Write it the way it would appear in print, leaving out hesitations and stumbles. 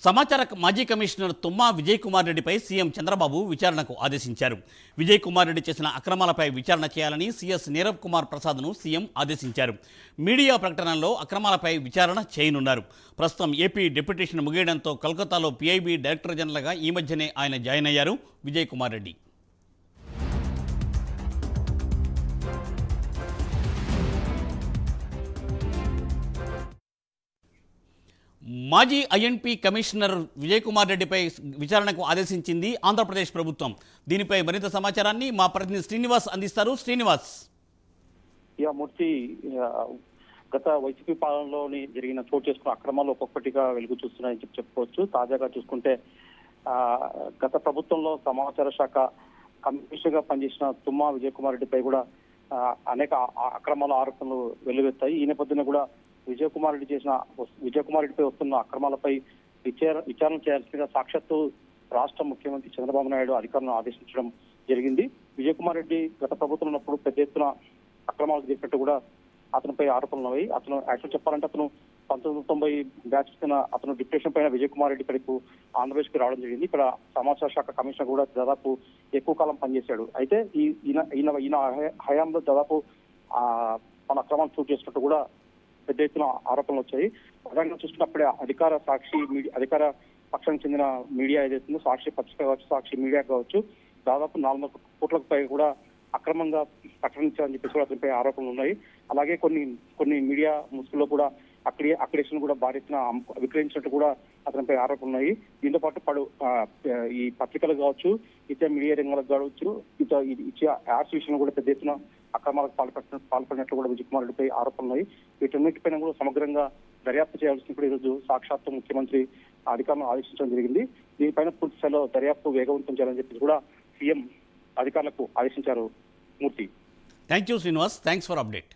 సమాచార మాజీ కమిషనర్ తుమ్మా విజయ్ కుమార్ రెడ్డిపై సీఎం చంద్రబాబు విచారణకు ఆదేశించారు. విజయ్ కుమార్ రెడ్డి చేసిన అక్రమాలపై విచారణ చేయాలని సీఎస్ నీరబ్ కుమార్ ప్రసాద్ను సీఎం ఆదేశించారు. మీడియా ప్రకటనలో అక్రమాలపై విచారణ చేయనున్నారు. ప్రస్తుతం ఏపీ డెప్యుటేషన్ ముగియడంతో కోల్కతాలో పీఐబీ డైరెక్టర్ జనరల్గా ఈ మధ్యనే ఆయన జాయిన్ అయ్యారు విజయ్ కుమార్ రెడ్డి. మాజీ ఐఎన్పీ కమిషనర్ విజయ్ కుమార్ రెడ్డిపై విచారణకు ఆదేశించింది ఆంధ్రప్రదేశ్ ప్రభుత్వం. దీనిపై మరింత సమాచారాన్ని మా ప్రతినిధి శ్రీనివాస్ అందిస్తారు. శ్రీనివాస్. మూర్తి, గత వైసీపీ పాలనలోని జరిగిన చోటు చేసుకున్న అక్రమాలు ఒక్కొక్కటిగా వెలుగు చూస్తున్నాయని చెప్పుకోవచ్చు. తాజాగా చూసుకుంటే గత ప్రభుత్వంలో సమాచార శాఖ కమిషనర్ గా పనిచేసిన తుమ్మా విజయ్ కుమార్ రెడ్డిపై కూడా అనేక అక్రమాల ఆరోపణలు వెల్లువెత్తాయి. ఈ నేపథ్యంలో కూడా విజయ్ కుమార్ రెడ్డిపై వస్తున్న అక్రమాలపై విచారణ చేయాల్సిందిగా సాక్షాత్తు రాష్ట్ర ముఖ్యమంత్రి చంద్రబాబు నాయుడు అధికారులను ఆదేశించడం జరిగింది. విజయ్ కుమార్ రెడ్డి గత ప్రభుత్వం ఉన్నప్పుడు పెద్ద ఎత్తున అక్రమాలు చేసినట్టు కూడా అతనిపై ఆరోపణలు ఉన్నాయి. అతను యాక్చువల్ చెప్పాలంటే అతను 1990 బ్యాచ్ అతను డిప్యూటేషన్ పైన విజయ్ కుమార్ రెడ్డి ఇక్కడికి ఆంధ్రప్రదేశ్కి రావడం జరిగింది. ఇక్కడ సమాచార శాఖ కమిషనర్ కూడా దాదాపు ఎక్కువ కాలం పనిచేశాడు. అయితే ఈయన హయాంలో దాదాపు మన అక్రమాలు చోటు చేసినట్టు కూడా పెద్ద ఎత్తున ఆరోపణలు వచ్చాయి. ప్రధానంగా చూసుకున్నప్పుడే అధికార పక్షానికి చెందిన మీడియా ఏదైతుందో సాక్షి పత్రిక కావచ్చు, సాక్షి మీడియా కావచ్చు, దాదాపు 400 కోట్లకు పైగా కూడా అక్రమంగా ప్రకటించారని చెప్పేసి కూడా అతనిపై ఆరోపణలు ఉన్నాయి. అలాగే కొన్ని మీడియా ముసుగులో కూడా అక్రిడేషన్ కూడా భారీ ఎత్తున విక్రయించినట్టు కూడా అతనిపై ఆరోపణలు ఉన్నాయి. దీంతో పాటు ఈ పత్రికలు కావచ్చు, ఇతర మీడియా రంగాలకు కావచ్చు, ఇచ్చే యాడ్స్ విషయంలో కూడా పెద్ద ఎత్తున అక్రమాలకు పాల్పడినట్లు కూడా విజయ్ కుమార్ రెడ్డిపై ఆరోపణలు ఉన్నాయి. వీటన్నిటిపైన కూడా సమగ్రంగా దర్యాప్తు చేయాల్సిన కూడా ఈరోజు సాక్షాత్తు ముఖ్యమంత్రి అధికారులను ఆదేశించడం జరిగింది. దీనిపైన పూర్తి స్థాయిలో దర్యాప్తు వేగవంతం చేయాలని చెప్పి కూడా సీఎం అధికారులకు ఆదేశించారు. Murthy. Thank you Srinivas. Thanks for update.